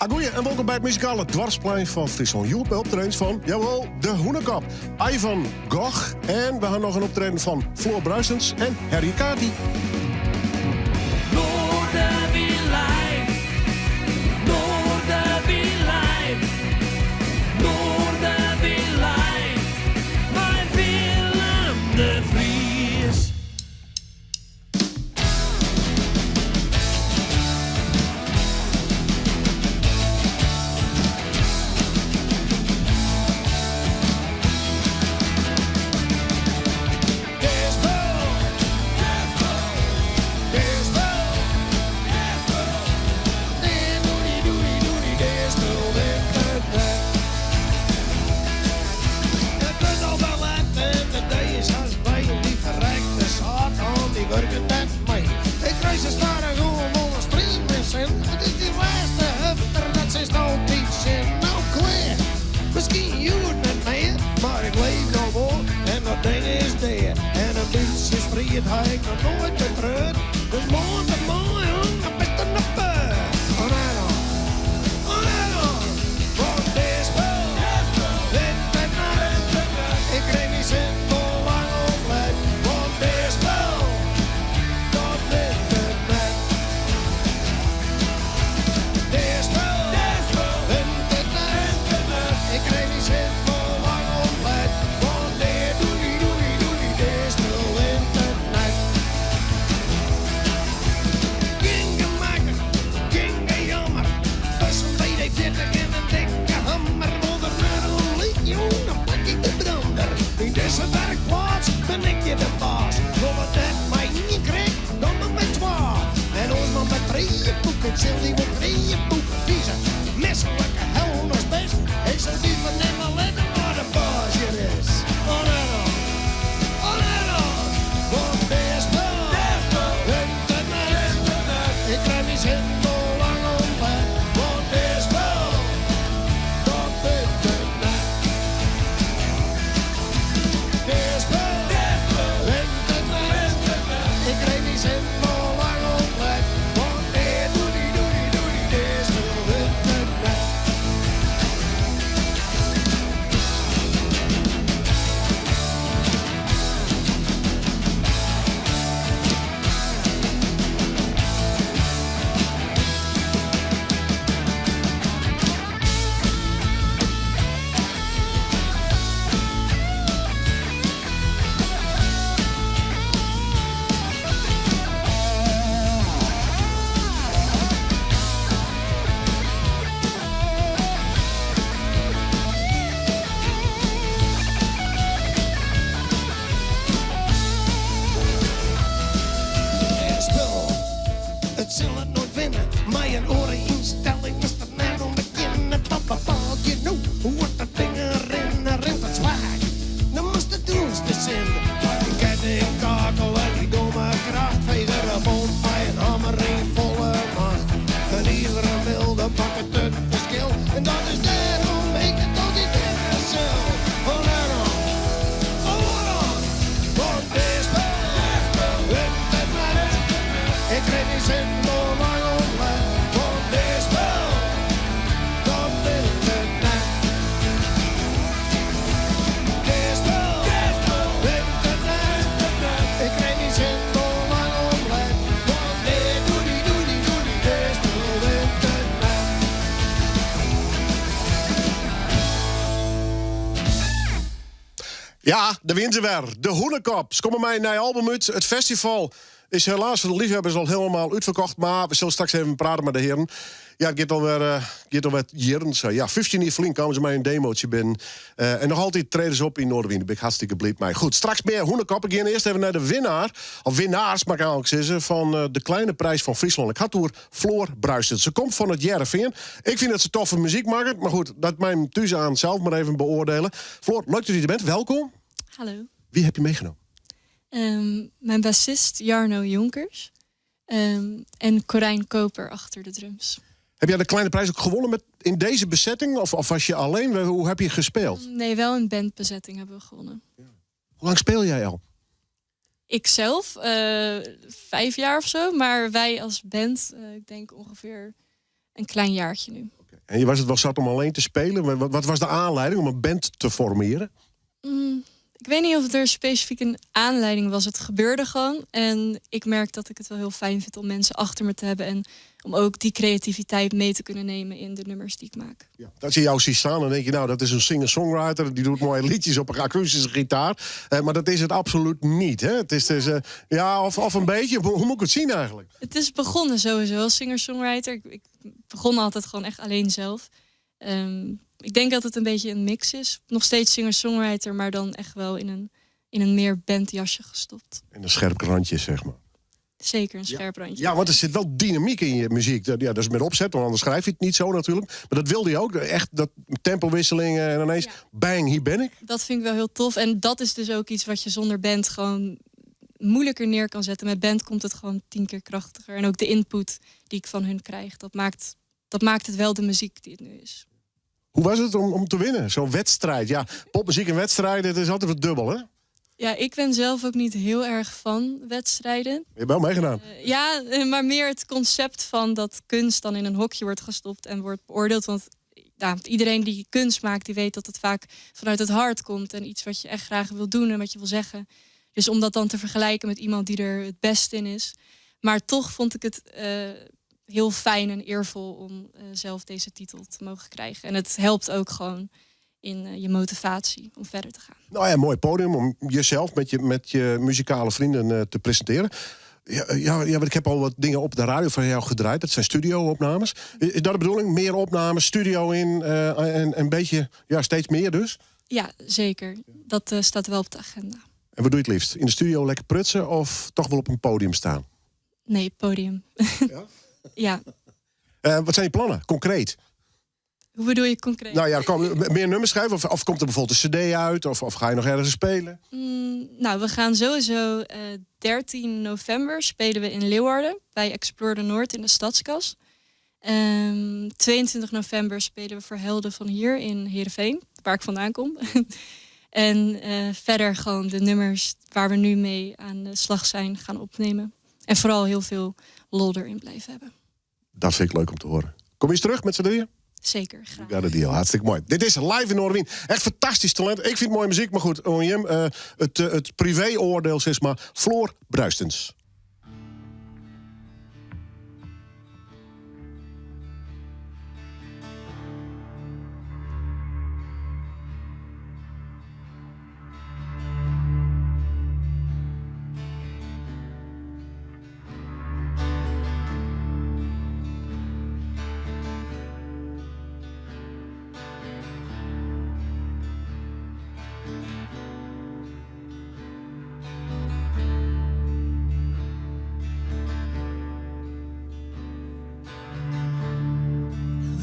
Goeie en welkom bij het muzikale dwarsplein van Friesland. Joep bij optredens van, jawel, de Hoenekop. Ivan Gogh en we gaan nog een optreden van Floor Bruisens en Harry Kati. Het had ik nog nooit getreurd. Dus mooi, jong, best een apper. Oh nee dan. Want dit spel, dit en nacht. Ik kreeg niet zin voor lang oplet. Want dit spel, dat dit en nacht. Dit spel, dit en nacht. Ik kreeg niet zin voor lang oplet. Want dit doe dit spel. Deze werkplaats ben ik je de baas. Voor wat dat mij niet kreeg, dan met mijn twa. En ons man met drieën boeken, zil die moet drieën boeken viezen. Misselijke hel nog best. Ik zou die van hem letten waar de baas hier is. Oh nee dan. Want deze spel, internet. Ik krijg niet zin voor lang om bed. Want deze spel, dat internet. Ik kreeg niet zin voor lang oplet. Want doe die, dit spel internet. Het zal het nooit winnen, maar een oreninstelling is dat net om beginnen. Dat bepaalt je nou hoe wordt dat ding erin, het zwaar. Dan moest het doen, de zin. Maar die ketting kakel en die domme krachtveger, de bond bij een hamer in volle macht. En iedere wilde pak het verschil, en dat is daarom ik het altijd in zelf. Oh nee dan, want dit spel, internet. Ik kreeg niet zin voor lang oplet, want dit spel, dat internet. Dit spel, internet. Ik kreeg niet zin voor lang oplet, want dit doe die, dit spel internet. Ja, de wint ze weer. De Hoenekop. Ze komen mij naar album uit. Het festival is helaas voor de liefhebbers al helemaal uitverkocht. Maar we zullen straks even praten met de heren. Ja, het gaat alweer jaren. Ja, 15 jaar flink kwamen ze mij een demootje binnen. En nog altijd treden ze op in Noorderwien. Daar ben ik hartstikke blij mee. Goed, straks meer Hoenekop. Ik ga eerst even naar de winnaar. Of winnaars, mag ik eigenlijk zeggen. Van de kleine prijs van Friesland. Ik had door Floor Bruisens. Ze komt van het Jereveen. Ik vind dat ze toffe muziek maken. Maar goed, dat mijn thuis aan zelf maar even beoordelen. Floor, leuk dat je er bent. Welkom. Hallo. Wie heb je meegenomen? Mijn bassist Jarno Jonkers. En Corijn Koper achter de drums. Heb jij de kleine prijs ook gewonnen in deze bezetting? Of was je alleen? Hoe heb je gespeeld? Nee, wel een bandbezetting hebben we gewonnen. Ja. Hoe lang speel jij al? Ikzelf 5 jaar of zo. Maar wij als band, ik denk ongeveer een klein jaartje nu. Okay. En je was het wel zat om alleen te spelen? Wat was de aanleiding om een band te formeren? Ik weet niet of er specifiek een aanleiding was. Het gebeurde gewoon. En ik merk dat ik het wel heel fijn vind om mensen achter me te hebben. En om ook die creativiteit mee te kunnen nemen in de nummers die ik maak. Ja. Als je jou ziet staan, dan denk je, nou, dat is een singer-songwriter. Die doet mooie liedjes op een akoestische gitaar. Maar dat is het absoluut niet, hè? Het is dus, of een beetje. Hoe moet ik het zien eigenlijk? Het is begonnen sowieso als singer-songwriter. Ik begon altijd gewoon echt alleen zelf. Ik denk dat het een beetje een mix is. Nog steeds singer-songwriter, maar dan echt wel in een meer bandjasje gestopt. En een scherp randje, zeg maar. Zeker een scherp randje. Ja, want er zit wel dynamiek in je muziek. Dat is met opzet, want anders schrijf je het niet zo natuurlijk. Maar dat wilde je ook. Echt dat tempowisselingen en ineens, bang, hier ben ik. Dat vind ik wel heel tof. En dat is dus ook iets wat je zonder band gewoon moeilijker neer kan zetten. Met band komt het gewoon 10 keer krachtiger. En ook de input die ik van hun krijg, dat maakt het wel de muziek die het nu is. Hoe was het om te winnen? Zo'n wedstrijd. Ja, popmuziek en wedstrijden, dat is altijd wat dubbel, hè? Ja, ik ben zelf ook niet heel erg van wedstrijden. Je hebt wel meegedaan. Maar meer het concept van dat kunst dan in een hokje wordt gestopt en wordt beoordeeld. Want iedereen die kunst maakt, die weet dat het vaak vanuit het hart komt. En iets wat je echt graag wil doen en wat je wil zeggen. Dus om dat dan te vergelijken met iemand die er het beste in is. Maar toch vond ik het heel fijn en eervol om zelf deze titel te mogen krijgen. En het helpt ook gewoon in je motivatie om verder te gaan. Nou ja, mooi podium om jezelf met je muzikale vrienden te presenteren. Ja, ik heb al wat dingen op de radio van jou gedraaid. Dat zijn studio-opnames. Is dat de bedoeling? Meer opnames, studio in en een beetje, steeds meer dus? Ja, zeker. Dat staat wel op de agenda. En wat doe je het liefst? In de studio lekker prutsen of toch wel op een podium staan? Nee, podium. Ja? Ja. Wat zijn je plannen, concreet? Hoe bedoel je concreet? Nou ja, meer nummers schrijven? Of komt er bijvoorbeeld een cd uit? Of ga je nog ergens spelen? Nou, we gaan sowieso 13 november spelen we in Leeuwarden. Bij Explore de Noord in de Stadskas. 22 november spelen we voor Helden van hier in Heerenveen. Waar ik vandaan kom. En verder gewoon de nummers waar we nu mee aan de slag zijn gaan opnemen. En vooral heel veel lol erin blijven hebben. Dat vind ik leuk om te horen. Kom je eens terug met z'n drieën? Zeker, graag. Ja, deal. Hartstikke mooi. Dit is Live in Noorderwien. Echt fantastisch talent. Ik vind mooie muziek, maar goed, OEM, het privé-oordeel is maar Floor Bruistens.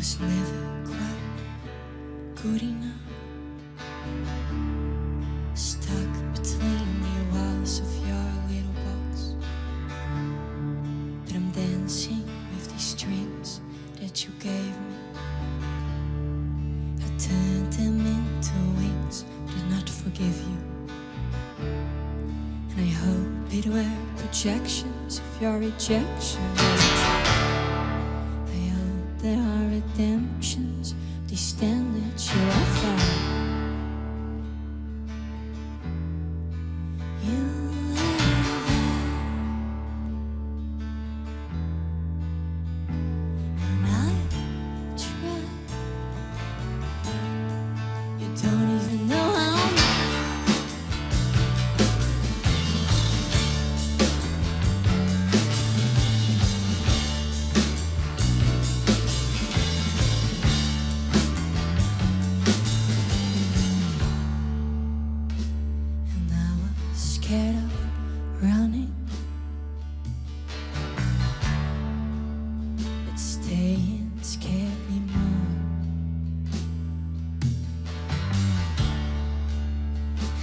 was never quite good enough. Stuck between the walls of your little box. But I'm dancing with these strings that you gave me. I turned them into wings, did not forgive you. And I hope it were projections of your rejection. There are redemptions, these standards you offer. You and I try. You don't even know how scared of running, but staying scared me more.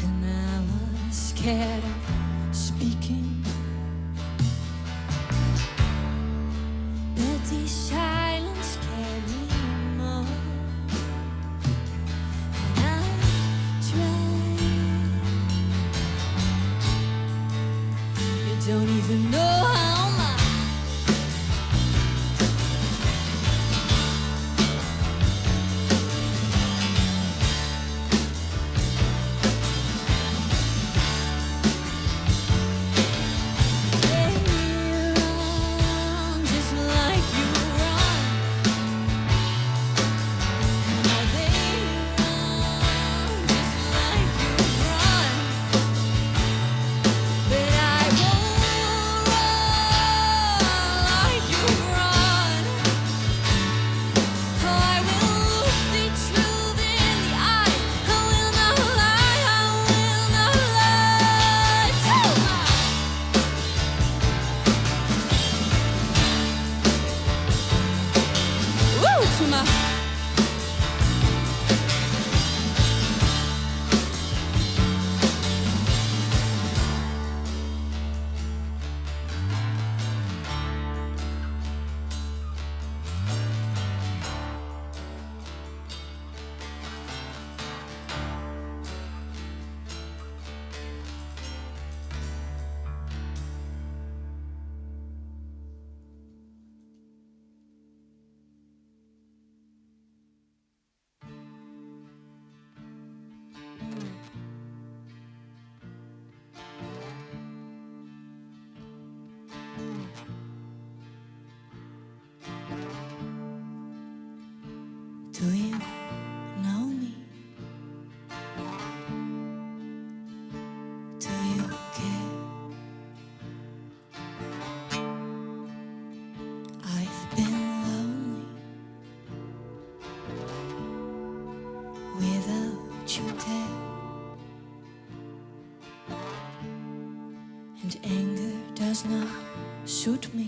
And I was scared of speaking, but the silence scared me more. And I tried. Don't even know how much. mama. Do you know me? Do you care? I've been lonely without you there, and anger does not suit me.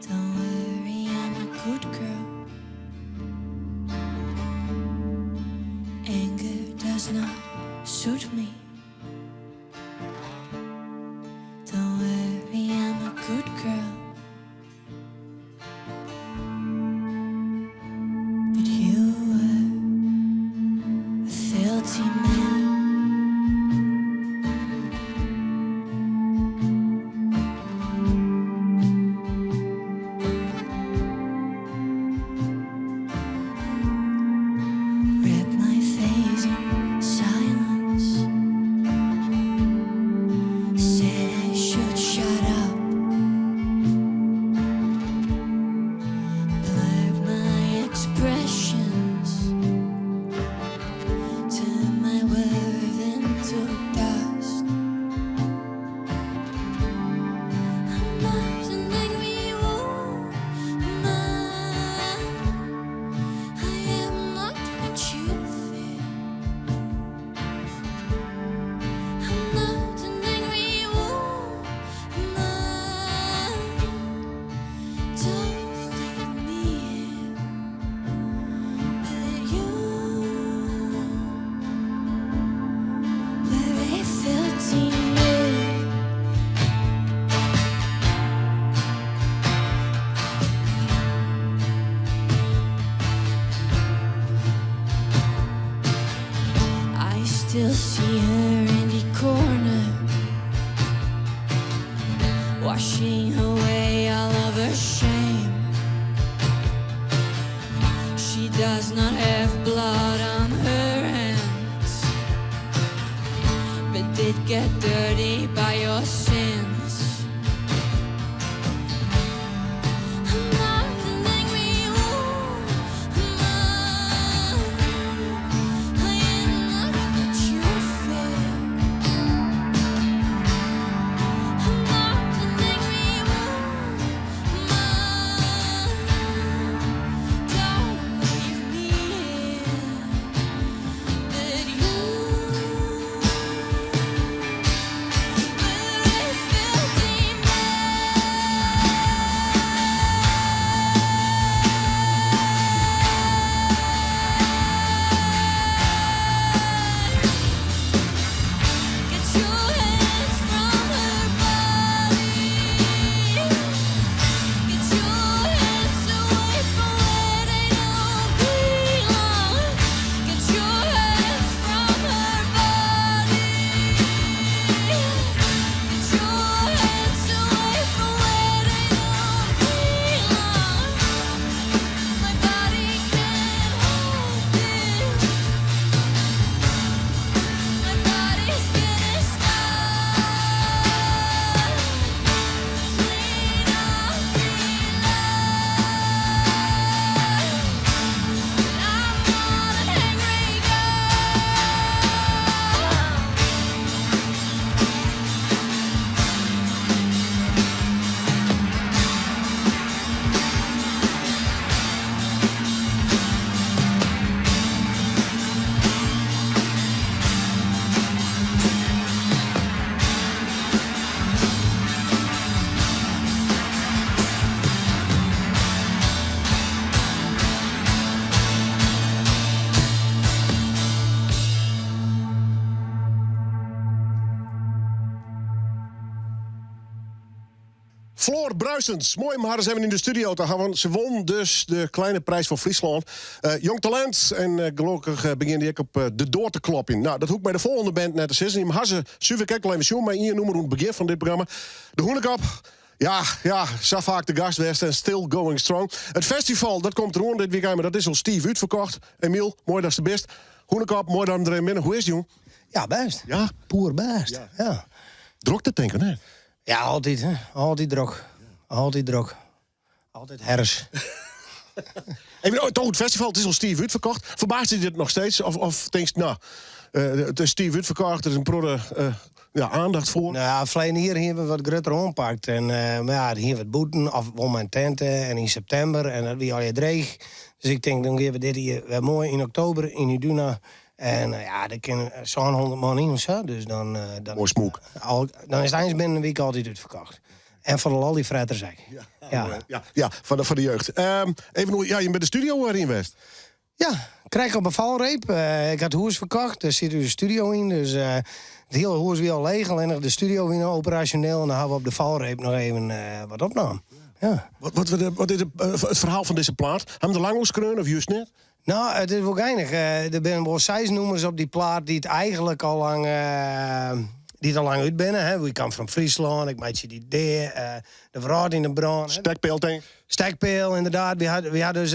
Don't worry, I'm a good girl. Anger does not suit me. Don't worry, I'm a good girl. But you were a filthy man. Read my face in silence. Said I should shut up. Blurred my expressions. Turned my worth into dust. I'm not an angry woman. I am not what you fear. I'm not an angry woman. Don't leave me here. But you were a filthy man. I still see her in the corner, washing away all of her shame. She does not have blood on her hands, but did get dirty by your sins. I'm not an angry woman. I am not what you fear. I'm not an angry woman. Don't leave me here. But you were Floor Bruisens. Mooi, maar ze hebben in de studio te gaan. Ze won dus de kleine prijs van Friesland. Jong talent. En gelukkig begint hij ook op de door te kloppen. Nou, dat hoek bij de volgende band net te zitten. Die hebben ze super kijken even zien. Maar in noemen aan het begin van dit programma. De Hoenekap. Ja, zo vaak de gastwest en still going strong. Het festival, dat komt rond dit weekend, maar dat is al Steve uitverkocht. Emiel, mooi dat is de best. Hoenekap, mooi dat hem erin binnen. Hoe is het, jong? Ja, best. Ja? Poer best. Ja. Drok te denken, hè? Ja, altijd, hè. Altijd druk. Altijd druk. Altijd hers. Toch, het festival, het is al Steve uitverkocht. Verbaast je dit nog steeds? Of denk je, nou, het is Steve uitverkocht, er is een prodde aandacht voor? Nou ja, verleden hier hebben we wat groter ompakt. En maar ja, hier wat boeten, of om mijn tenten. En in september, en dat weer al je dreig. Dus ik denk, dan geven we dit hier weer mooi in oktober in Iduna. En ja, dat kunnen zo'n 100 man in of zo. Dus dan Mooi smoek. Dan is het eens binnen een week altijd uitverkocht. En voor de lollyfretters zeg. Ja, van de jeugd. Even hoe, ja, je bent de studio in West. Ja, krijg op een valreep. Ik had hoes verkocht, daar zit dus een studio in. Dus het hele hoes weer al leeg, alleen nog de studio weer operationeel. En dan hebben we op de valreep nog even wat opname. Ja. Wat is het verhaal van deze plaat? Hebben we de lang kunnen of juist net? Nou, het is wel geinig. Er zijn wel 6 nummers op die plaat die het eigenlijk al lang... die het al lang uit binnen. Hè. We komen van Friesland, ik maak je die idee. De verhaal in de brand. Stekpeel, denk ik. Stekpeel, inderdaad. We hadden dus...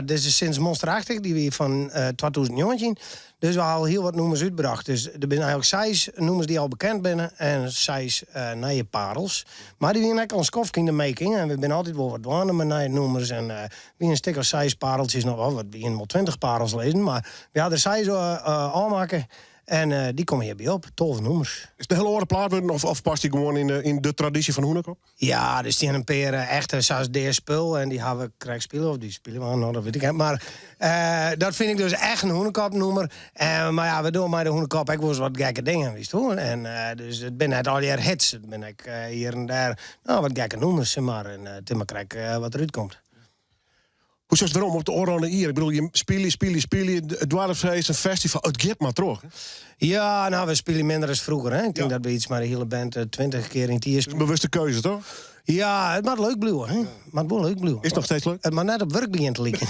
dit is sinds Monsterachtig, die we van 2019. Dus we hebben al heel wat nummers uitgebracht. Dus er zijn eigenlijk 6 nummers die al bekend zijn. En 6 nieuwe parels. Maar die zijn ook al een skofje in de making. En we zijn altijd wel wat dwanen met nieuwe nummers. En we een stuk of 6 pareltjes nog wel. We beginnen wel 20 parels lezen. Maar we hadden er 6 aanmaken. En die komen hierbij op. 12 nummers. Is het een hele oude plaat worden, of past die gewoon in de traditie van Hoenekop? Ja, dus die hebben een paar echte zoals spul en die hebben we krijg spelen of die spelen we nou, dat weet ik niet. Maar dat vind ik dus echt een Hoenekop nummer. Maar ja, we doen met de Hoenekop ook wel eens wat gekke dingen, wist je. En dus het ben net al die hits. Het ben ik hier en daar wat gekke nummers, zeg maar. En toen maar krijg wat eruit komt. Hoe is het waarom op de Oranje hier? Ik bedoel, je spelen. Het Dwarfsfeest, een festival. Het gaat maar terug. Hè? Ja, nou, we spelen minder als vroeger. Hè? Ik denk dat we iets maar de hele band 20 keer in 10 Het is een bewuste keuze, toch? Ja, het mag leuk blijven. Hè? Het mag leuk blijven. Is het nog steeds leuk? Het mag net op werk beginnen te likken.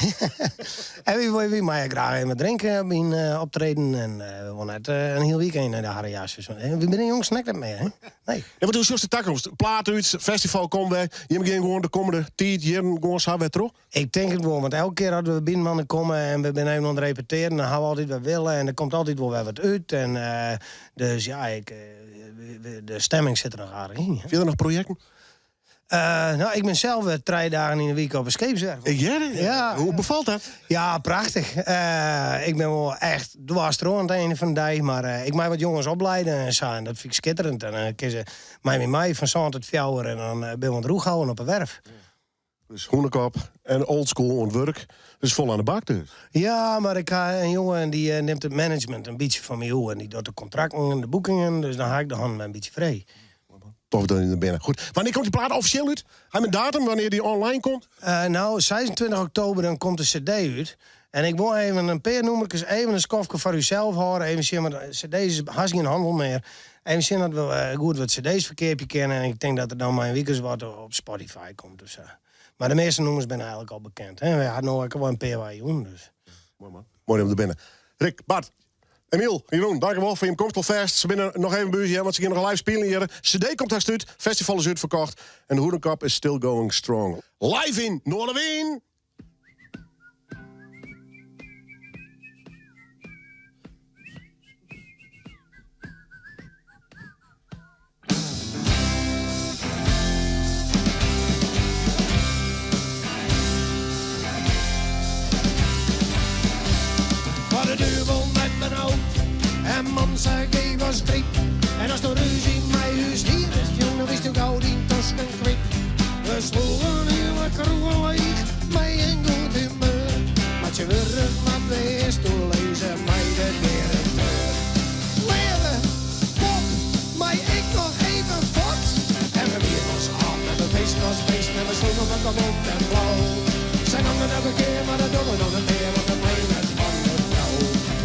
En wie mag graag even drinken bij optreden. En we willen net een heel weekend naar de Harrejassers. We zijn jongens snack dat mee, hè? Nee. Ja, wat hoe is de takkomst? Plaat uit, festival komen wij. Je moet gewoon de komende 10 jaar gewoon zo weer terug. Ik denk het wel, want elke keer hadden we binnenmannen komen en we zijn even aan het repeteren. Dan gaan we altijd wat willen en er komt altijd wel weer wat uit. En dus ja, de stemming zit er nog aardig in. Hè? Heb je er nog projecten? Nou, ik ben zelf 3 dagen in de week op een scheepswerf. Ja. Hoe bevalt dat? Ja, prachtig. Ik ben wel echt dwars door aan het einde van de dag. Maar ik mag wat jongens opleiden en zo. En dat vind ik schitterend. En dan kun ze mij met mij van zand tot fjouwer. En dan ben we aan het roeg houden op een werf. Dus Hoenekop en oldschool en werk. Dus vol aan de bak dus. Ja, maar ik ga een jongen en die neemt het management een beetje van mij over. En die doet de contracten en de boekingen. Dus dan ga ik de hand een beetje vrij. Toch dan in de binnen. Goed. Wanneer komt die plaat officieel uit? Heb je een datum wanneer die online komt? Nou, 26 oktober dan komt de cd uit. En ik wil even een paar nummertjes, even een skofje voor uzelf horen. Even zien, maar de cd's is haast geen handel meer. Even zien dat we goed wat cd's verkeerd kennen. En ik denk dat er dan maar een week eens wat op Spotify komt. Dus, maar de meeste nummers zijn eigenlijk al bekend. Hè? We hadden nog wel een paar waar je doen. Dus. Mooi man. Mooi om te binnen. Rick, Bart, Emiel, Jeroen, dankjewel voor je komst al vast. Ze binnen nog even buurtje, want ze gaan nog live spelen hier. CD komt haar uit, festival is uitverkocht. En de Hoenekop is still going strong. Live in Noorderween. Voor de duivel met mijn hoofd. En man zei ik was drie. En als de ruzie in mijn huis hier is, jongen, wist ik al die tosken kwik. We sloegen hele kroegen leeg, mij een goed humeur. Maar je wurg maar wees door lezen, mij de directeur. Leven, pop, mij ik nog even fort. En we weer ons aan, en we feesten als beest, en we sloegen van kapot en blauw. Zijn handen elke keer, maar dat doen we nog een keer, want dat meen het van de vrouw.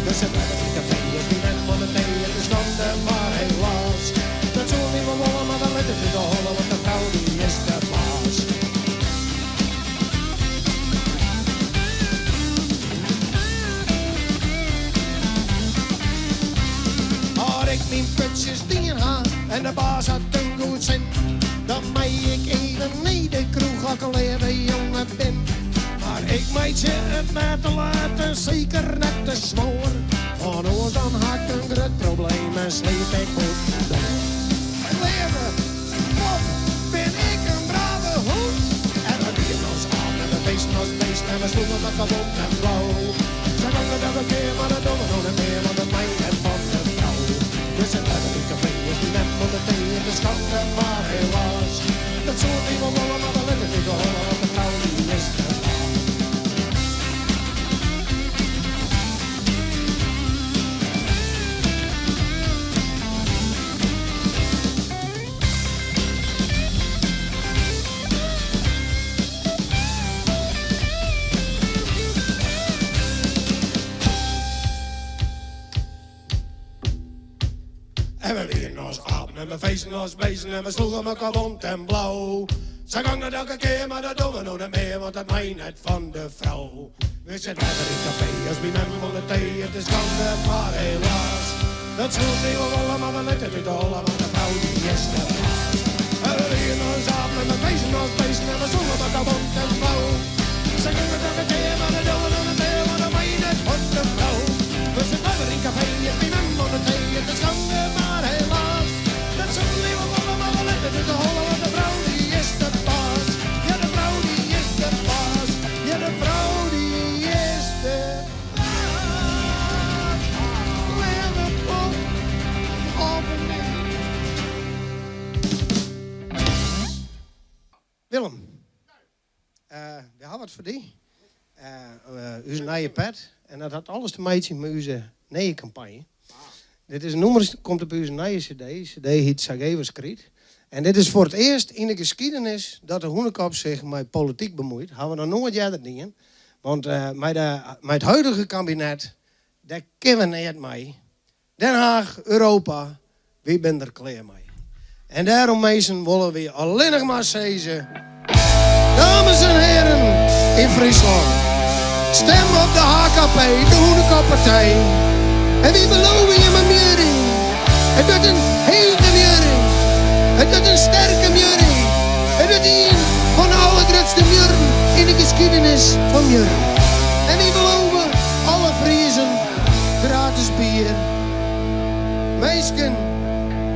Dus het werd niet de feest, die bent van de thee, het is dan de maar helaas. Dat zullen niet meer wollen, maar dan let het in de hollen, want de vrouw die en de baas had een goed zin. Dan mij ik even niet de kroeg akkeleerde jongen ben. Maar ik meid je het net te laten, zeker net te zwoer. Van ons dan had ik een groot probleem en sleep ik goed door. Leven, pop, ben ik een brave hond. En we bieren ons aan en we feesten als beesten en we sloegen met de bond en blauw. Ze gangen dat een keer, maar dat doen we nog niet meer, want het mij en van de vrouw. Dus het hebben in café is die net van de thee in de schande, maar helaas. Dat soort die we willen, maar we letten niet te horen, want de vrouw die is de baas. En we wieren ons aan en we feesten ons beesten en we sloegen elkaar bont en blauw. Ze gangen elke keer, maar dat doen we nog niet meer, want dat mij net van de vrouw. We zitten lekker in café als bij men van de thee, het is schande, maar helaas. Dat soort die we willen, maar we letten niet te horen, want de vrouw die is de baas. En we wieren ons aan en we feesten ons beesten en we sloegen elkaar bont en blauw. Ze gangen elke keer, maar dat doen we nog niet meer, want dat mij net van de vrouw. We zitten lekker in café als bij men van de thee, het is schande, maar helaas. Dat soort die we willen, maar we letten niet te horen, want de vrouw die is de baas. Ja, de vrouw die is de baas. Ja, de vrouw die is de baas. Leven op overnemen. Willem, we hebben wat voor die. Uw nieuwe pet. En dat had alles te maken met onze nieuwe campagne. Dit is een nummer, komt op onze nieuwe cd. cd heet Zageverskriet. En dit is voor het eerst in de geschiedenis dat de Hoenekop zich met politiek bemoeit. Gaan we nog nooit eerder dingen. Want met het huidige kabinet, daar kunnen we niet mee. Den Haag, Europa, wie bent er klaar mee? En daarom mensen willen we alleen nog maar zeggen. Dames en heren in Friesland, stem op de HKP, de Hoenekoppartij. En wie beloven je mijn muring? Het wordt een hele muring. Het wordt een sterke muring. Het wordt een van de allergrootste muren in de geschiedenis van muren. En die beloven alle Friesen gratis bier. Meisken.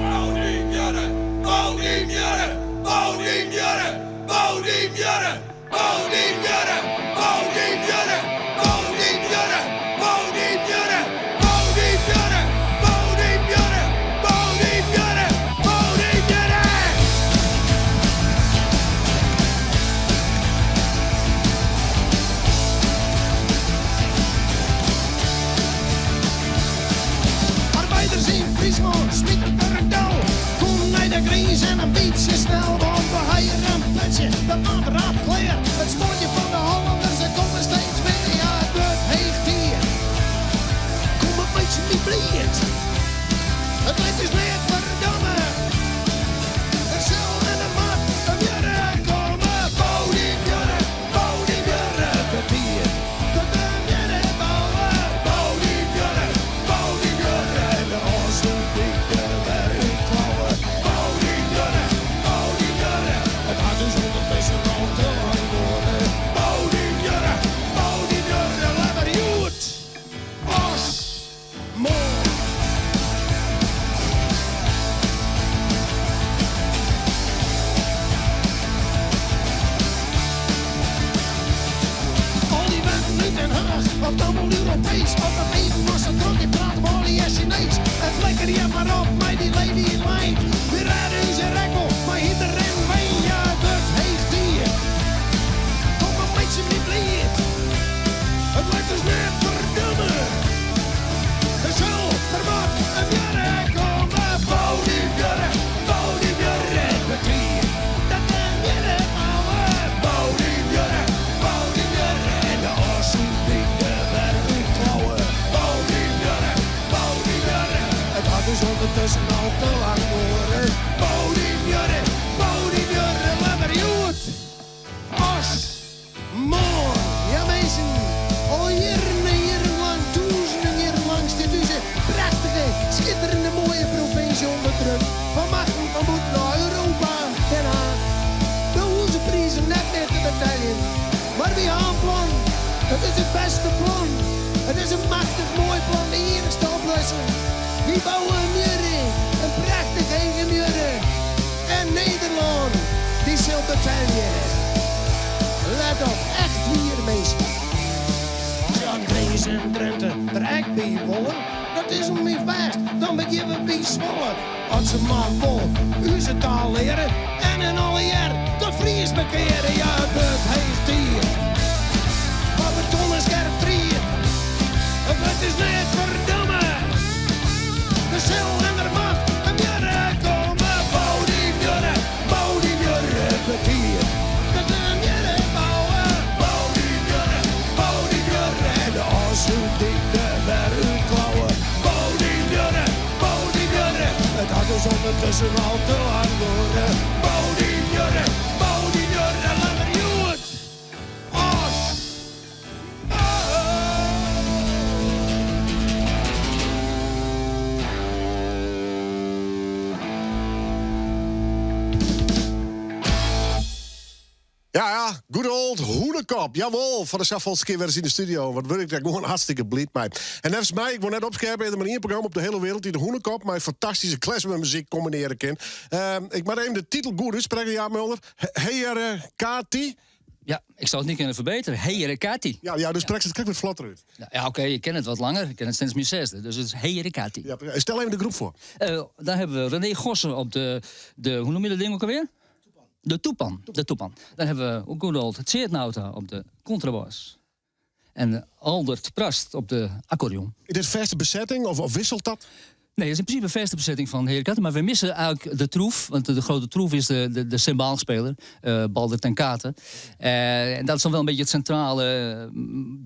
Bouw die muren, bouw die muren, bouw die muren, bouw die muren, bouw die muren, bouw die muren, bouw die muren, bouw die muren, bouw die muren, bouw die muren, bouw die muren, bouw die muren. Arbeiders in Friesland smieten door het dal. Kom naar de grens en een beetje snel, want we hebben een petje dat water afkleert. Het spoortje van de Hollanders, er komen steeds meer. Ja, het wordt heegt hier. Kom een beetje niet blind. Het lijkt dus net verdomme. Er zal en de mat een jurre komen. Bouw die jurre, bouw die jurre, papier. Dat de jurre bouwen. Bouw die jurre, bouw die jurre. En de ossen pieken weer in klauwen. Bouw die jurre, bouw die jurre. Het gaat dus ondertussen al te lang worden. Bouw die jurre, laat maar goed. Os, mooi. Al die wetten nu Den Haag, of dan wel Europees, of dat even was een trok, die praten maar al die Chinees. En flikker je maar op, mij die lady in lijn. We rijden in zijn rekkel, maar iedereen weet, ja, dat heeft hier. Kom een beetje niet blind. Het lijkt dus net verdomme. Er zal, er moet een jurre komen. Bouw die jurre, kwartier. Dat de jurre bouwen. Bouw die jurre, en de ossen pieken weer in klauwen. Bouw die jurre. Het had dus ondertussen al te lang worden. Bouw die jurre, tussen. Wie bouwen muren, een prachtig eigen muren. En Nederland, die zult het zijn weer. Let op, echt hier mensen. Ja, Dries en Drenthe, er echt bij wollen. Dat is hem niet vast, dan ben je weer bij Zwolle. Als ze maar vol, u ze taal leren. En in alle jaar, de Fries bekeren. Ja, het heeft hier. Maar beton is scherp drieën. Het is net verdomme. De zil en de macht, en jurren komen. Bouw die jurren, betier. Dat zijn jurren bouwen. Bouw die jurren. En de ossen die de wereld klauwen. Bouw die jurren. Het had dus ondertussen al te lang worden. Bouw die jurren, laat er joet. Os. Ja, good old Hoenekop. Jawel, voor de zoveelste keer weer eens in de studio. Wat wil ik daar gewoon hartstikke blij mee. En nevens mij, ik wil net opscherpen, er maar één programma op de hele wereld die de Hoenekop met fantastische klezmermuziek combineren kan. Ik maar even de titel goed uitspreken, ja, Mulder. Kati. Ja, ik zou het niet kunnen verbeteren. Heyerekati. Ja, dus spreek het kijk wat vlotter uit. Ja, oké, ik ken het wat langer. Ik ken het sinds mijn zesde. Dus het is Heyerekati. Ja, stel even de groep voor. Daar hebben we René Gossen op de hoe noem je dat ding ook alweer? De toepan. Dan hebben we good old Tseertnauta op de contrabas. En Aldert Prast op de accordeon. Is dit vaste bezetting of wisselt dat? Nee, het is in principe een vaste bezetting van Heyerekati. Maar we missen eigenlijk de troef. Want de grote troef is de cymbaalspeler. Balder ten Kate. En dat is dan wel een beetje het centrale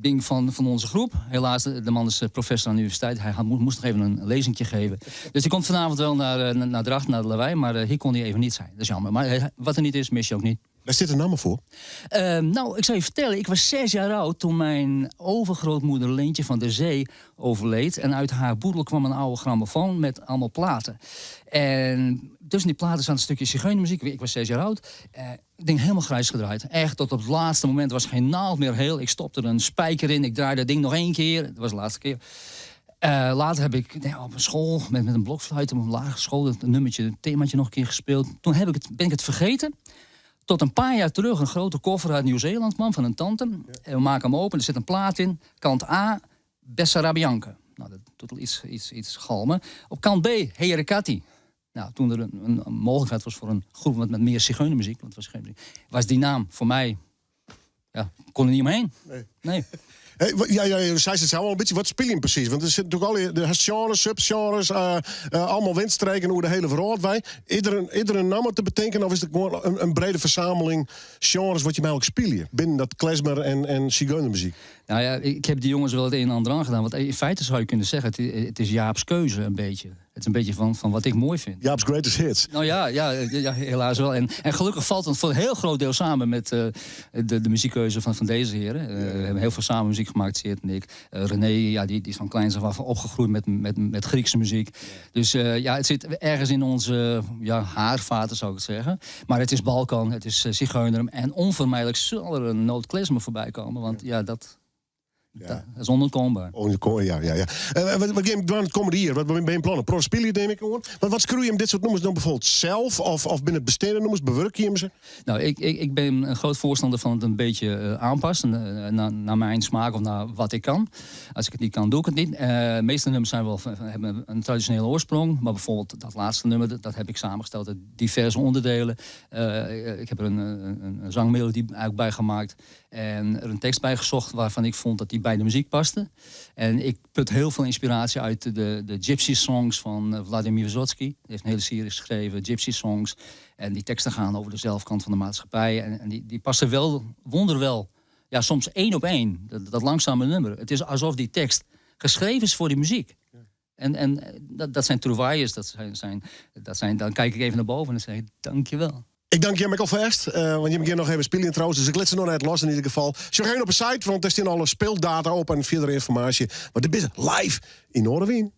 ding van onze groep. Helaas, de man is professor aan de universiteit. Hij moest nog even een lezingje geven. Dus die komt vanavond wel naar Dracht, naar de Lawaai. Maar hier kon hij even niet zijn. Dat is jammer. Maar wat er niet is, mis je ook niet. Waar zit een naam voor? Nou, ik zal je vertellen. Ik was 6 jaar oud toen mijn overgrootmoeder Leentje van der Zee overleed. En uit haar boedel kwam een oude grammofoon met allemaal platen. En tussen die platen zat een stukje zigeunermuziek. Ik was 6 jaar oud. Ik denk helemaal grijs gedraaid. Echt tot op het laatste moment was geen naald meer heel. Ik stopte er een spijker in. Ik draaide dat ding nog 1 keer. Dat was de laatste keer. Later heb ik op school met een blokfluit op een lagere school het themaatje nog een keer gespeeld. Toen ben ik het vergeten. Tot een paar jaar terug een grote koffer uit Nieuw-Zeeland kwam van een tante. En we maken hem open, er zit een plaat in. Kant A, Bessarabianca. Nou, dat doet al iets galmen. Op kant B, Heyerekati. Nou, toen er een mogelijkheid was voor een groep met meer zigeunermuziek, want het was was die naam voor mij, ja, kon er niet omheen. Nee. Ja, zei ze al een beetje. Wat speel je precies? Want er zitten natuurlijk al de genres, subgenres, allemaal windstreken over de hele wereld. Iedere naam te bedenken, of is het gewoon een brede verzameling genres wat je mij ook spelen binnen dat klezmer en zigeunermuziek? Nou ja, ik heb die jongens wel het een en ander aan gedaan. Want in feite zou je kunnen zeggen, het is Jaap's keuze een beetje. Het is een beetje van wat ik mooi vind. Jaap's greatest hits. Nou ja, helaas wel. En gelukkig valt het voor een heel groot deel samen met de muziekkeuze van deze heren. We hebben heel veel samen muziek gemaakt, Seert en ik. René, ja, die is van kleins af opgegroeid met Griekse muziek. Dus het zit ergens in onze haarvaten, zou ik het zeggen. Maar het is Balkan, het is Zigeuner. En onvermijdelijk zal er een noot klezmer voorbij komen. Want dat is onontkoombaar. Ja. Wat het komende hier? Wat ben je plannen? Pro spelen neem ik gewoon. Maar wat screw je hem dit soort nummers dan bijvoorbeeld zelf? Of binnen het besteden nummers? Bewerk je hem ze? Nou, ik ben een groot voorstander van het een beetje aanpassen. Naar mijn smaak of naar wat ik kan. Als ik het niet kan, doe ik het niet. De meeste nummers hebben een traditionele oorsprong. Maar bijvoorbeeld dat laatste nummer, dat heb ik samengesteld uit diverse onderdelen. Ik heb er een zangmelodie eigenlijk bij gemaakt. En er een tekst bij gezocht waarvan ik vond dat die bij de muziek paste. En ik put heel veel inspiratie uit de Gypsy Songs van Vladimir Vysotsky. Hij heeft een hele serie geschreven, Gypsy Songs. En die teksten gaan over de zelfkant van de maatschappij. En die passen wel, wonderwel, ja, soms 1 op 1. Dat langzame nummer. Het is alsof die tekst geschreven is voor die muziek. En dat zijn trouvailles. Dan kijk ik even naar boven en zeg ik, dankjewel. Ik dank je, Michael Verst. Want je hebt hier nog even spelen trouwens. Dus ik let ze nog net los in ieder geval. Zo ga je op een site, want er staan alle speeldata op en verdere informatie. Maar dit is live in Noorderwien.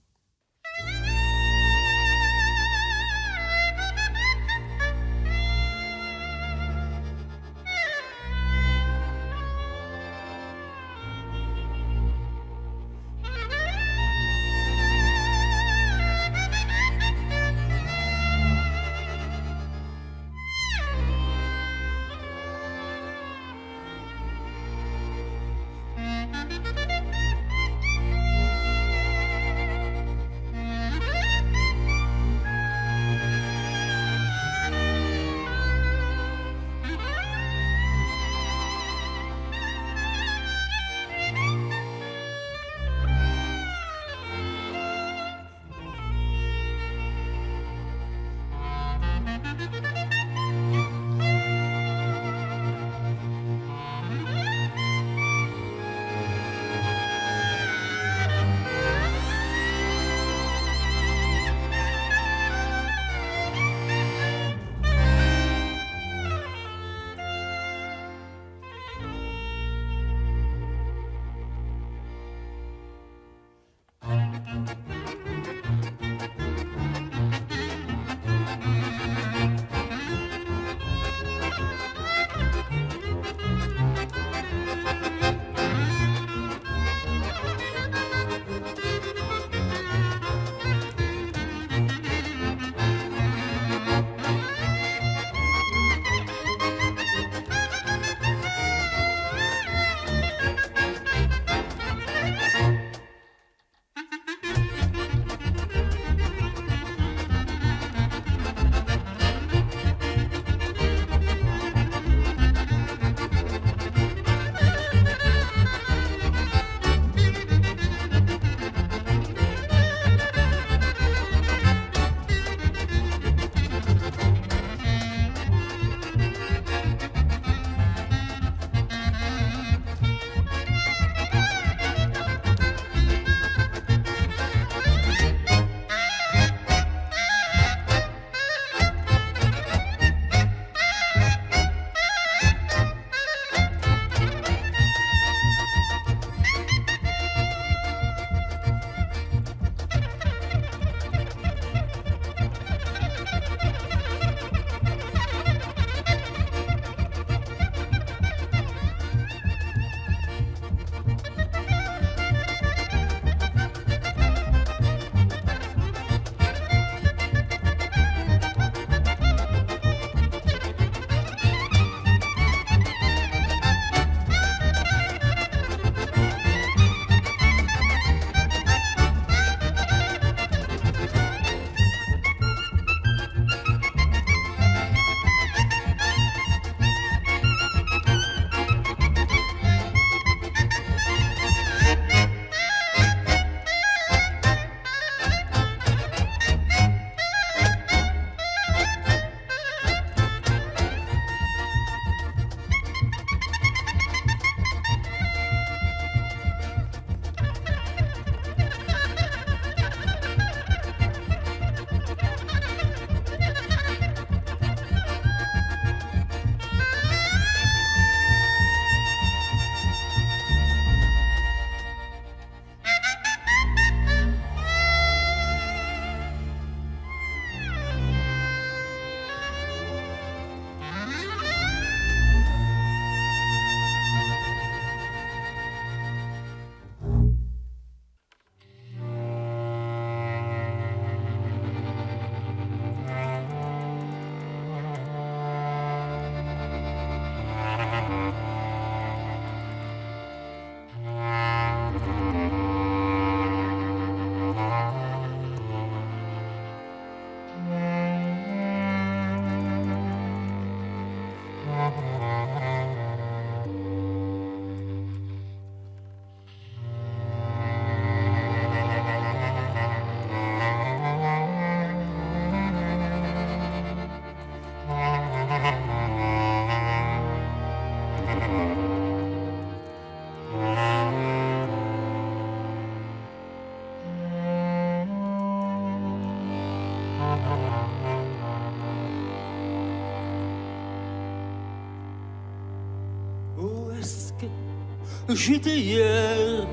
j'étais hier,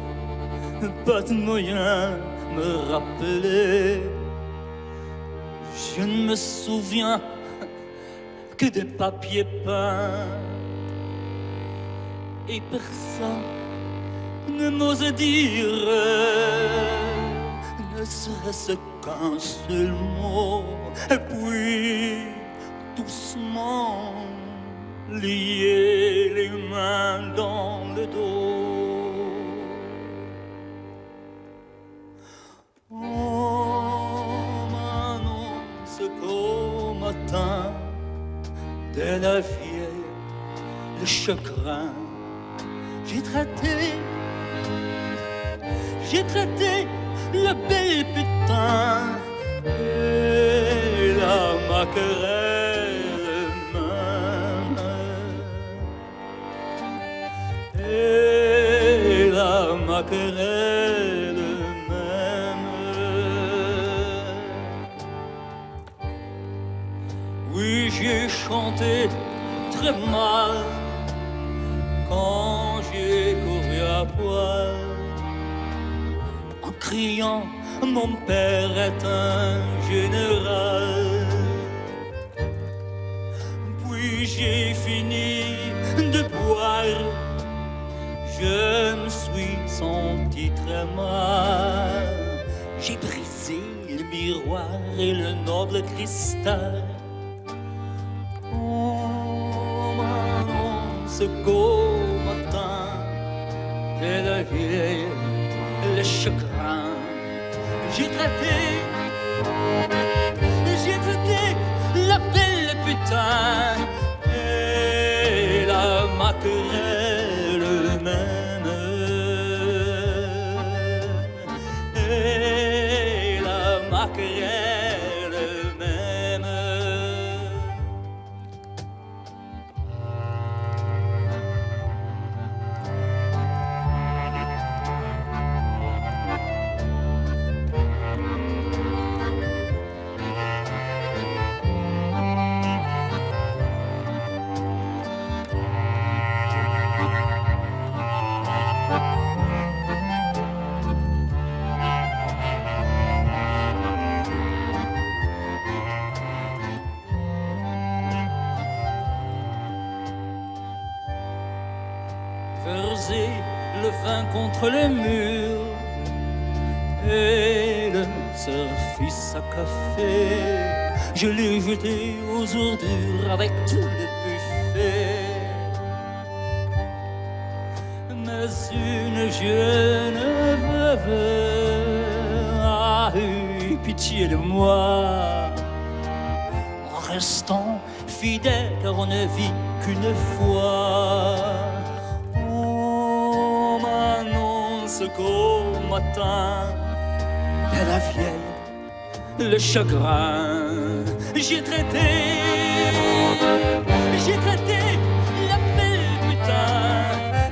pas de moyen me rappeler. Je ne me souviens que des papiers peints. Et personne ne m'ose dire, ne serait-ce qu'un seul mot. Et puis, doucement, lier les mains dans le dos. On m'annonce qu'au matin de la vieille, le chagrin, j'ai traité le bel putain et la maquerelle même, et la maquerelle même. Oui, j'ai chanté très mal quand j'ai couru à poil, en criant mon père est un général. Puis j'ai fini de boire, je me suis senti très mal. J'ai brisé le miroir et le noble cristal. On m'annonce qu'au matin de la vieille, le chagrin, j'ai traité la belle putain et la maquerelle même, et la maquerelle même. Versé le vin contre le mur et le service à café, je l'ai jeté aux ordures avec tout le buffet. Mais une jeune veuve a eu pitié de moi, en restant fidèle car on ne vit qu'une fois. On m'annonce qu'au matin de la vieille, le chagrin, j'ai traité la belle putain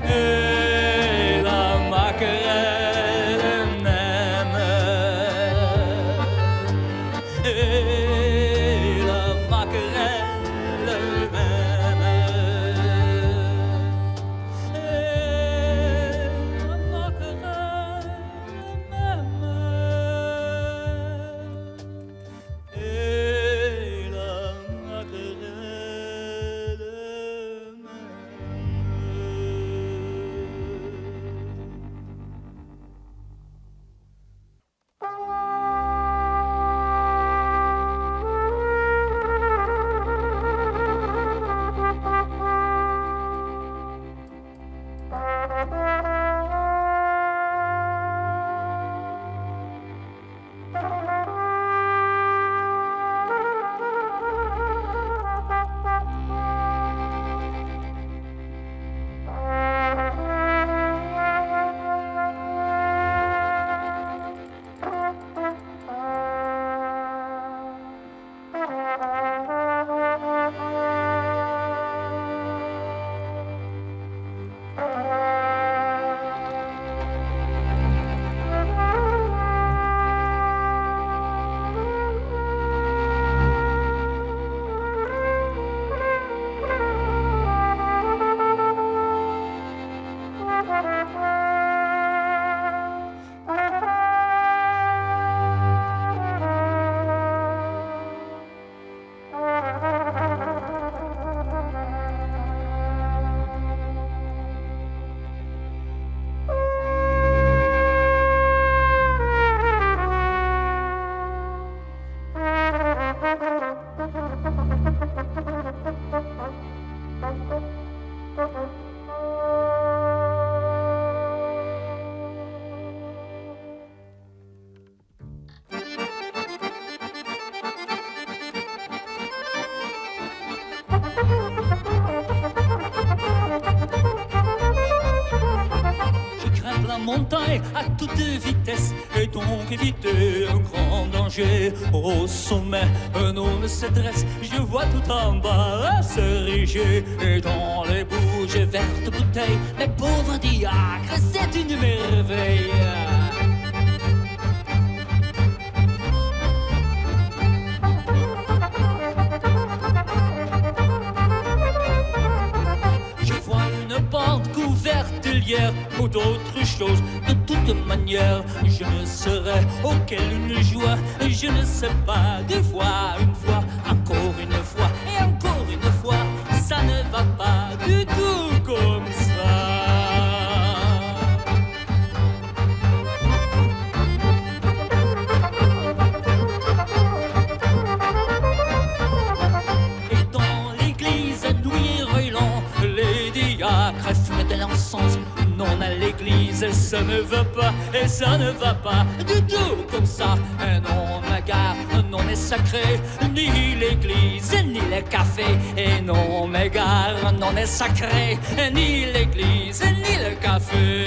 et la maquerelle même, et la maquerelle même, et la maquerelle même, et la maquerelle. Montagne à toute vitesse et donc éviter un grand danger. Au sommet, un homme se dresse, je vois tout en bas s'ériger. Et dans les bouges vertes bouteilles, les pauvres diacres, c'est une merveille. Ou d'autres choses, de toute manière, je ne serai auquel une joie, je ne sais pas, deux fois, une fois, encore une fois, et encore une fois, ça ne va pas du tout comme ça. Et dans l'église, nuit raylant, les diacres fument de l'encens. Non, à l'église, ça ne va pas, et ça ne va pas du tout comme ça. Non, ma gare, non est sacré, ni l'église, ni le café. Et non, ma gare, non est sacré, ni l'église, ni le café.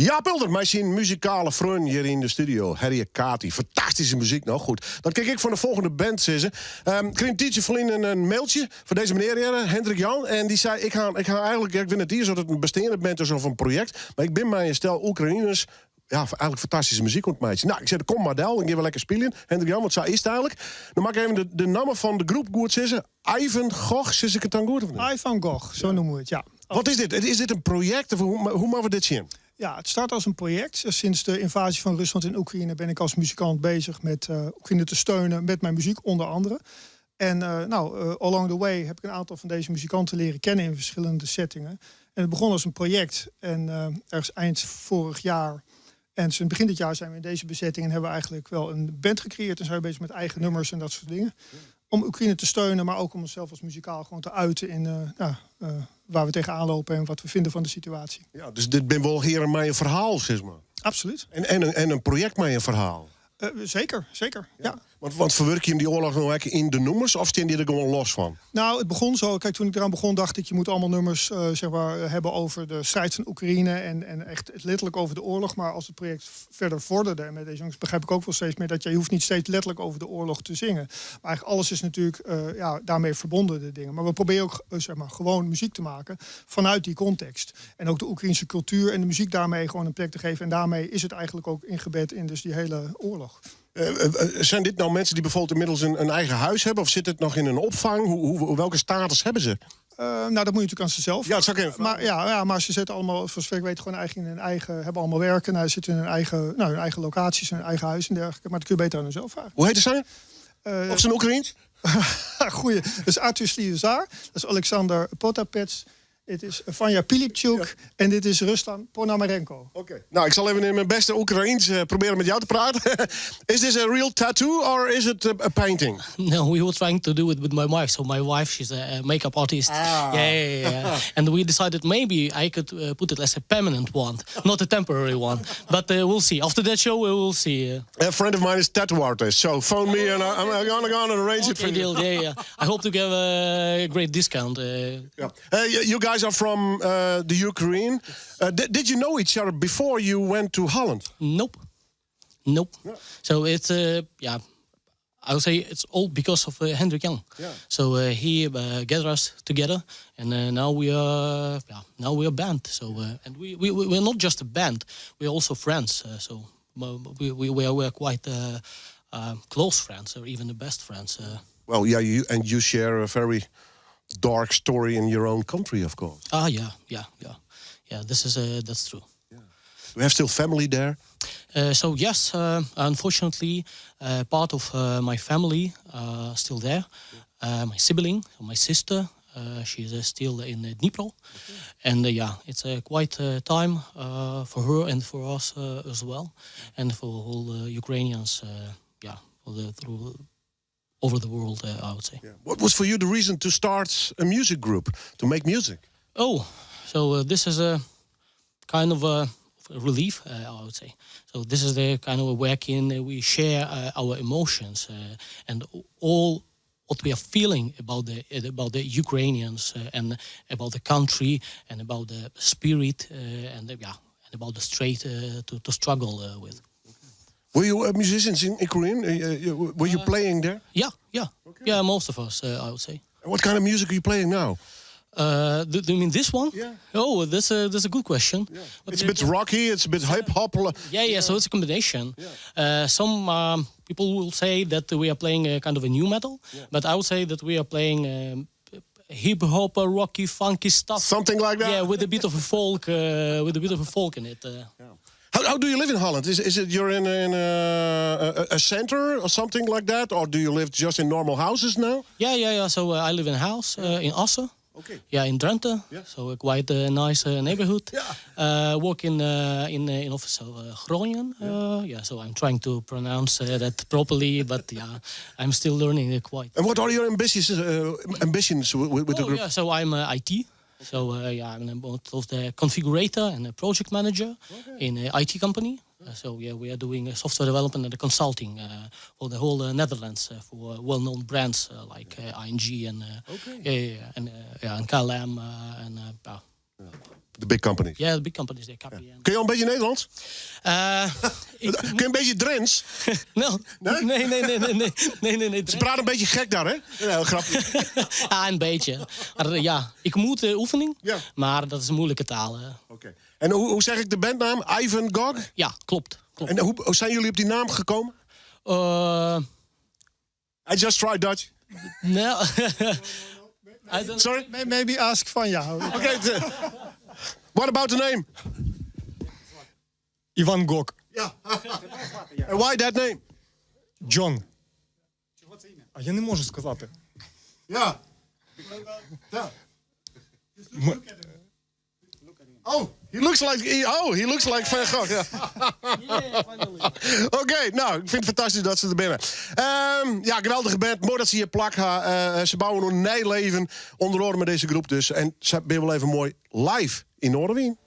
Ja, Pulder, mij zijn muzikale vriend hier in de studio. Harry Kati. Fantastische muziek, nou goed. Dat kijk ik van de volgende band, zei ze. Ik kreeg een tijdje verliezen een mailtje van deze meneer hier, Hendrik Jan. En die zei, ik ga eigenlijk, ik weet het hier, zo dat het een bestaande band is of een project. Maar ik ben bij een stel Oekraïners. Ja, eigenlijk fantastische muziek ontmeidje. Nou, ik zei, kom maar Del, ik ga wel lekker spelen. Hendrik Jan, wat zei is het eigenlijk? Dan maak ik even de naam van de groep goed zeggen. Ivan Gogh, zeg ik het dan goed of niet? Ivan Gogh, zo noemen we het, ja. Wat is dit? Is dit een project of hoe maken we dit zien? Ja, het start als een project. Sinds de invasie van Rusland in Oekraïne ben ik als muzikant bezig met Oekraïne te steunen met mijn muziek, onder andere. En along the way heb ik een aantal van deze muzikanten leren kennen in verschillende settingen. En het begon als een project. En ergens eind vorig jaar en sinds begin dit jaar zijn we in deze bezetting en hebben we eigenlijk wel een band gecreëerd en zijn we bezig met eigen nummers en dat soort dingen. om Oekraïne te steunen, maar ook om onszelf als muzikaal gewoon te uiten in waar we tegenaan lopen en wat we vinden van de situatie. Ja, dus dit ben wel hier met een verhaal, zeg maar. Absoluut. En een project met een verhaal. Zeker, ja. Want verwerk je die oorlog nou eigenlijk in de nummers of staan die er gewoon los van? Nou, het begon zo. Kijk, toen ik eraan begon, dacht ik, je moet allemaal nummers hebben over de strijd van Oekraïne en echt letterlijk over de oorlog. Maar als het project verder vorderde, en met deze jongens begrijp ik ook wel steeds meer dat je hoeft niet steeds letterlijk over de oorlog te zingen. Maar eigenlijk alles is natuurlijk daarmee verbonden, de dingen. Maar we proberen ook gewoon muziek te maken vanuit die context. En ook de Oekraïnse cultuur en de muziek daarmee gewoon een plek te geven. En daarmee is het eigenlijk ook ingebed in dus die hele oorlog. Zijn dit nou mensen die bijvoorbeeld inmiddels een eigen huis hebben? Of zit het nog in een opvang? Welke status hebben ze? Nou, dat moet je natuurlijk aan zichzelf. Ja, dat zou ik even maar, maar ze zitten allemaal, voor zover ik weet, gewoon in hun eigen, hebben allemaal werken. Nou, ze zitten in hun eigen locaties, hun eigen huis en dergelijke. Maar dat kun je beter aan hunzelf vragen. Hoe heet ze? Of zijn Oekraïens? Goeie. Dus Arthur Slivazar, dat is Alexander Potapets. Dit is Vanja Pilipchuk en dit is Ruslan Ponomarenko. Oké. Nou, ik zal even in mijn beste Oekraïens proberen met jou te praten. Is this a real tattoo or is it a painting? No, we were trying to do it with my wife. So my wife, she's a makeup artist. Yeah. And we decided maybe I could put it as a permanent one, not a temporary one. But we'll see. After that show, we will see. A friend of mine is a tattoo artist, so phone me and I'm gonna arrange it for you. Deal. Yeah. I hope to give a great discount. You guys are from the Ukraine. Did you know each other before you went to Holland? Nope. Yeah. So it's I would say it's all because of Hendrik Young. Yeah. So he gathered us together, and now we are a band. So and we're not just a band; we're also friends. So we are quite close friends, or even the best friends. Well, yeah, you share a very dark story in your own country, of course. Yeah. That's true. Do you have still family there? So yes, unfortunately, part of my family still there. My sibling, my sister, she's still in Dnipro, and it's quite a time for her and for us as well, and for all Ukrainians. Over the world, I would say. Yeah. What was for you the reason to start a music group, to make music? Oh, so this is a kind of a relief, I would say. So this is the kind of a wherein we share our emotions and all what we are feeling about the Ukrainians and about the country and about the spirit and about the straight to struggle with. Were you musicians in Ukraine? Were you playing there? Yeah. Okay. Yeah, most of us, I would say. And what kind of music are you playing now? Do you mean this one? Yeah. Oh, that's a good question. Yeah. It's a bit rocky, it's a bit hip-hop. Yeah, so it's a combination. Yeah. Some people will say that we are playing a kind of a new metal, but I would say that we are playing hip-hop, rocky, funky stuff. Something like that? Yeah, with a bit of a folk, in it. How do you live in Holland? Is it you're in a center or something like that? Or do you live just in normal houses now? Yeah. So I live in a house in Assen. Okay. Yeah, in Drenthe. Yeah. So quite a nice neighborhood. Yeah. Work in office of Groningen. So I'm trying to pronounce that properly, but I'm still learning it quite. And what are your ambitions with the group? Yeah, so I'm IT. So I'm both of the configurator and a project manager in an IT company. We are doing software development and consulting for the whole Netherlands for well-known brands like ING and KLM and The big companies. Yeah, the big companies. They KPN. Kun je al een beetje Nederlands? Kun je een beetje Drents? Nee. Ze praten een beetje gek daar, hè? Ja, grappig. Een beetje. Maar ik moet oefening, maar dat is een moeilijke taal. Oké. En hoe zeg ik de bandnaam? Ivan Gog? Ja, klopt. En hoe zijn jullie op die naam gekomen? I just tried Dutch. No. Sorry? Maybe ask Vanja. Okay. What about the name? Ivan Gog. Yeah. And why that name? John. А я не можу сказати. Yeah. He looks like Van Gogh. Ja. Oké, nou, ik vind het fantastisch dat ze er binnen. Ja, geweldige band. Mooi dat ze hier plakken. Ze bouwen een nijleven. Onder andere met deze groep dus. En ze ben wel even mooi live in Noorderwien.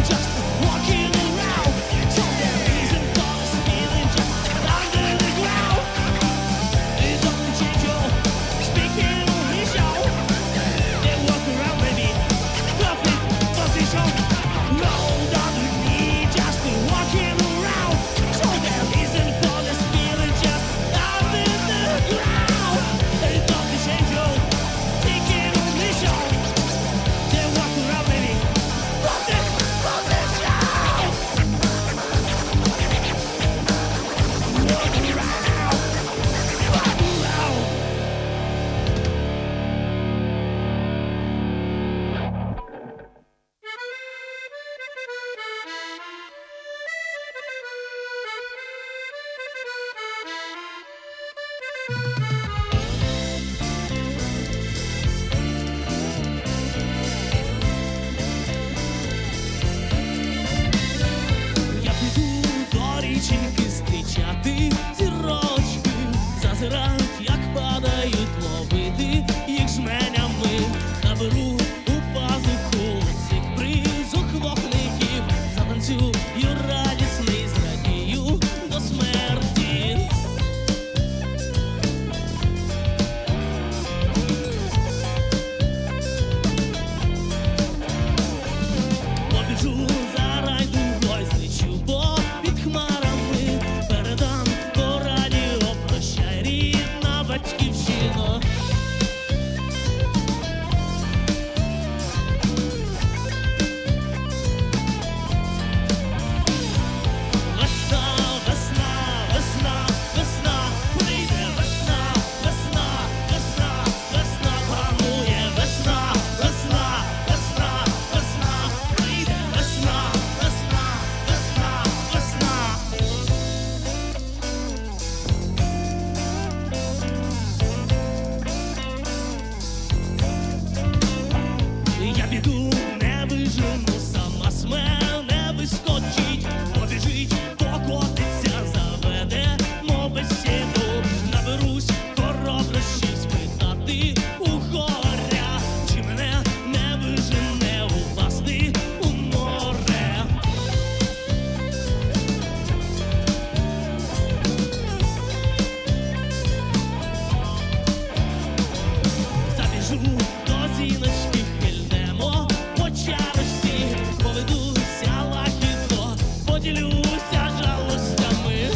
Just walking around, so there isn't all this feeling just Я піду до річеньки зустрічати зірочки, зазирають, як падають, ловити їх жменями. Наберу у пазуху цих бризок вогників, затанцюю радісний, зрадію до смерті. Побіжу за райдугою, злечу попід хмарами, передам по радіо, прощай, рідна батьківщина. Весна, весна, весна, весна, прийде весна, весна, весна, весна, панує весна, весна, весна, весна, прийде весна, весна, весна, весна. Я піду, не вижену, сама з мене вискочить, побіжить, покотиться, заведе, мов бесіду. Наберусь хороброщів спитати у горя, чи мене не вижене упасти у море. Забіжу до зіночки, хильнемо по чарочці, поведуся лахідно, поділюся жалостями.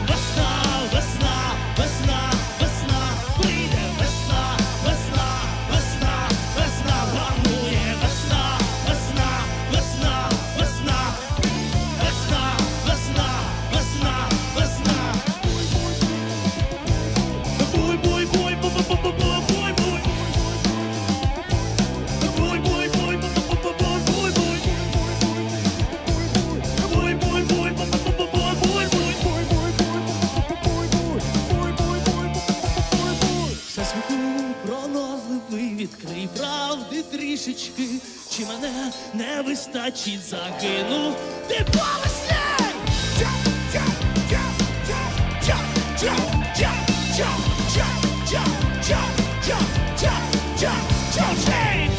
Весна, весна, весна, весна, прийде весна, весна, весна, весна, панує весна, весна, весна, весна. Весна, весна, весна, весна. Буй, буй, буй, буй, буй, буй, буй, буй, буй. Буй, буй, буй, буй, буй, буй, буй, буй, буй. Буй, буй, буй, буй, буй, буй, буй, буй. Всесвіту пронозливий, відкрий правди трішечки, чи мене не вистачить, загину ти по весні. Hey!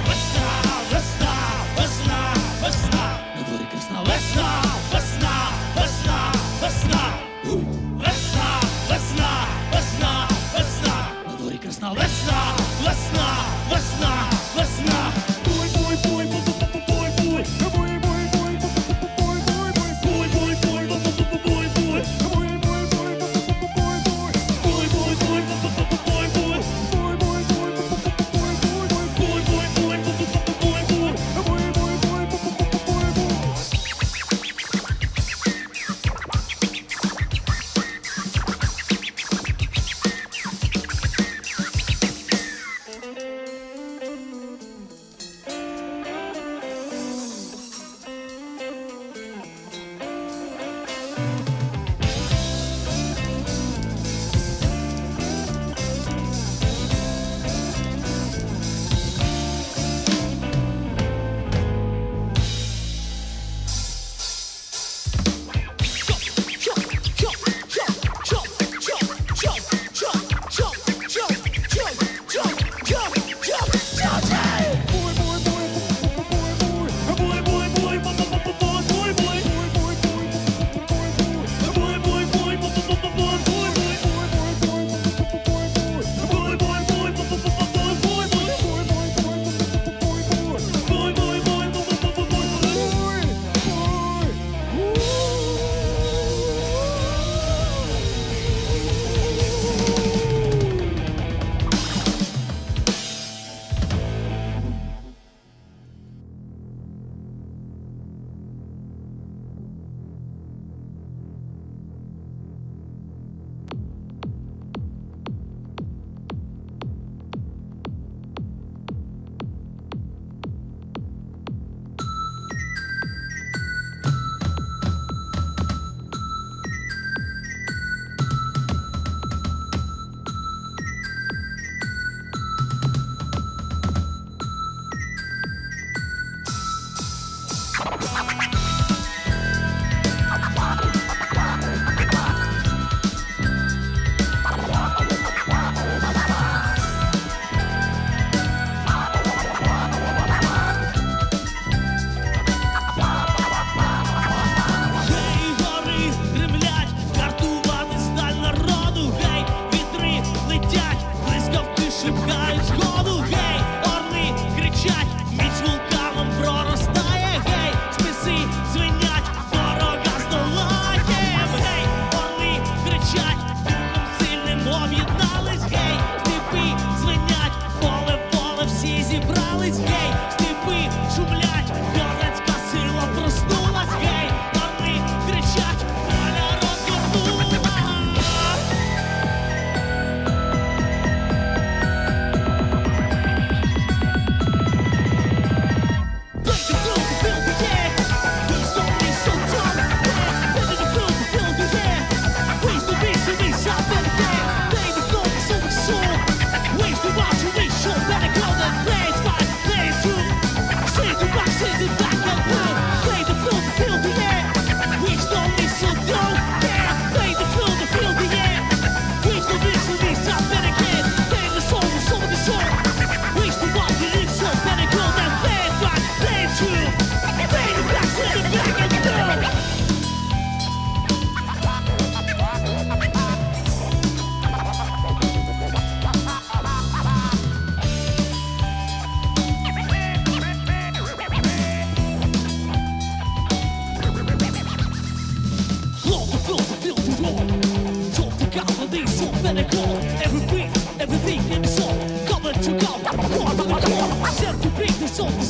Весна, весна, весна, весна, на дворі красна весна, весна, весна, весна. Весна, весна, весна, весна, на дворі красна весна, весна, весна, весна. Буй, буй, буй, буй, буй, буй, буй. Буй, буй, буй, буй, буй, буй, буй. Буй, буй, буй, буй, буй, буй, буй. Буй, буй, буй, буй, буй, буй, буй. Буй, буй, буй, буй, буй, буй, буй, буй. Буй, буй, буй, буй, буй, буй, буй, буй. Буй, буй, буй, буй, буй, буй, буй, буй. Буй, буй, буй, буй, буй, буй, буй.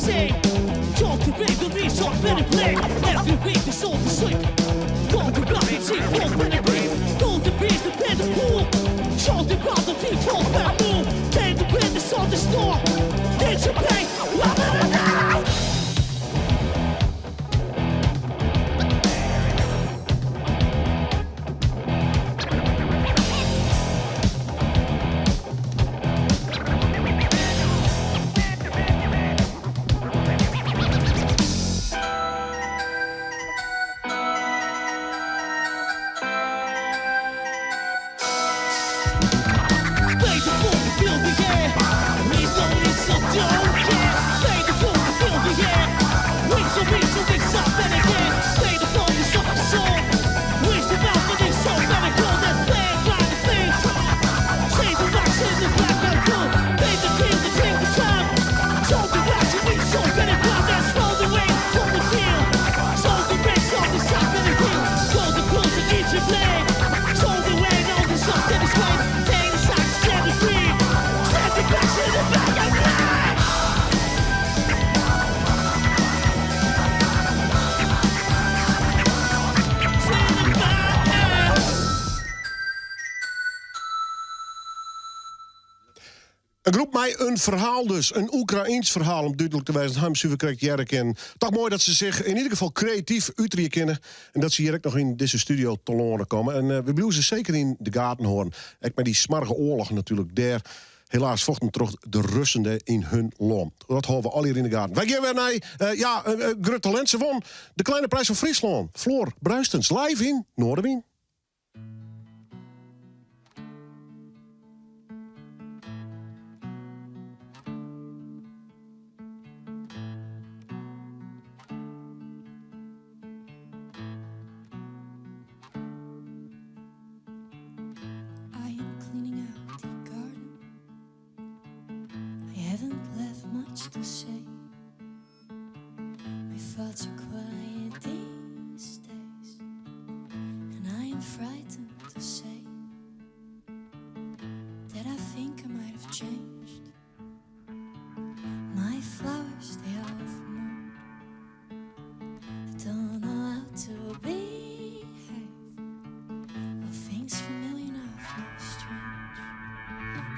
same. Talk to break the reach on better play. Every week the soul to sleep. Go to block and see for better breathe. Go to breeze the bed the pool. Show the ground the team for bamboo. Pay the witness on the store. Did you pay? Een groep mij een verhaal dus. Een Oekraïens verhaal om duidelijk te wijzen. Hem super krijgt Jerk en toch mooi dat ze zich in ieder geval creatief uitrieën kennen. En dat ze hier ook nog in deze studio te loren komen. En we blijven ze zeker in de gaten horen. Ook met die smarge oorlog natuurlijk daar. Helaas vochten terug de Russen in hun land. Dat houden we al hier in de gaten. Wij gaan weer naar groot talent. Ze won de kleine prijs van Friesland. Floor Bruistens, live in Noorderwien. To say, my thoughts are quiet these days, and I am frightened to say that I think I might have changed. My flowers, they are of mood. I don't know how to behave. All things familiar now feel strange.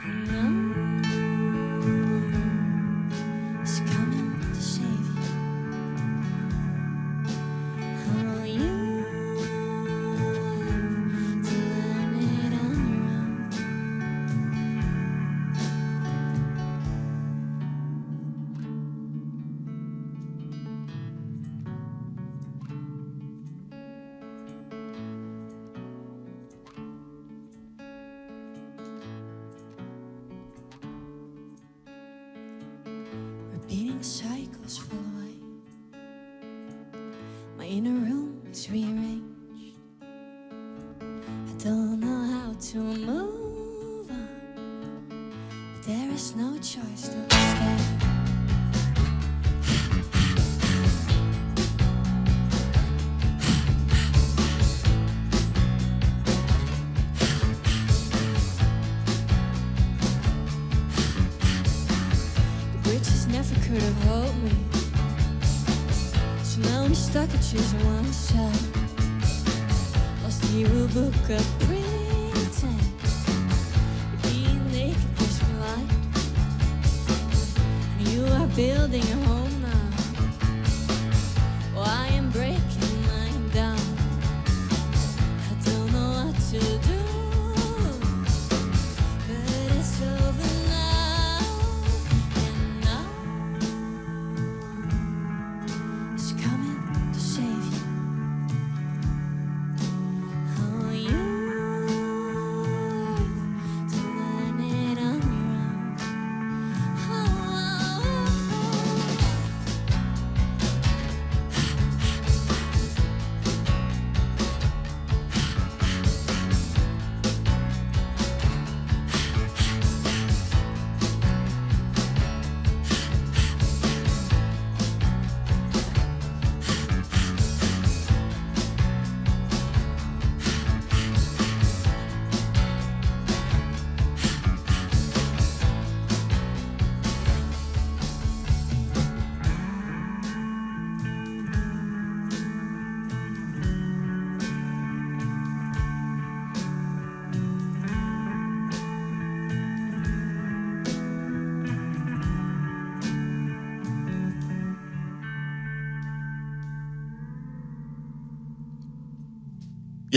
And now repeating cycles fall away. My inner room is rearranged. I don't know how to move on, but there is no choice to stay. Could have held me, so now I'm stuck at choosing one side. Lost the rule book of pretend. Being naked gives me light, and you are building a home now. Well, I am breaking mine down. I don't know what to do, but it's over now.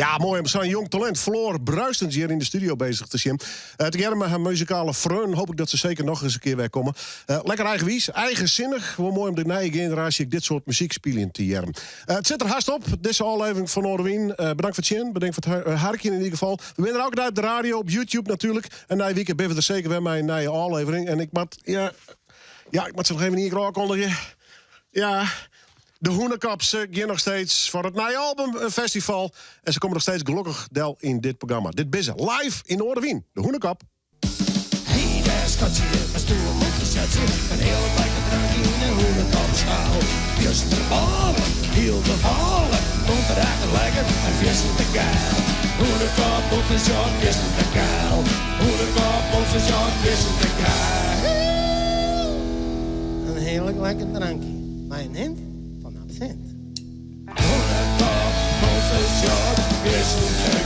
Ja, mooi om zo'n jong talent. Floor Bruistens hier in de studio bezig te zien. Together met haar muzikale vreun hoop ik dat ze zeker nog eens een keer weer komen. Lekker eigenwijs, eigenzinnig. Wel mooi om de nieuwe generatie dit soort muziek spelen te jaren. Het zit er haast op. Deze aflevering van Noorderwien. Bedankt voor het zien. Bedankt voor het harkje in ieder geval. We zijn er ook op de radio, op YouTube natuurlijk. En na weekend ben we er zeker weer mijn nieuwe aflevering. En ik moet... Ja, ik moet ze nog even niet aankondigen. Ja... De Hoenekaps gaan nog steeds voor het nieuwe albumfestival. En ze komen nog steeds gelukkig deel in dit programma. Dit is live in Noorderwien. De Hoenekap. Hey daar, schatje, mijn stoel moet gezetje. Een heel lekker drankje in een Hoenekapschaal. Juist de ballen, heel de vallen. Komt er eigenlijk lekker en vissen te geil. Hoenekap, onze shot, vissen te geil. Hoenekap, onze shot, vissen te geil. Een heerlijk lekker drankje. Maar een hint van absint. Hoenekap, onze shot, vissen te geil.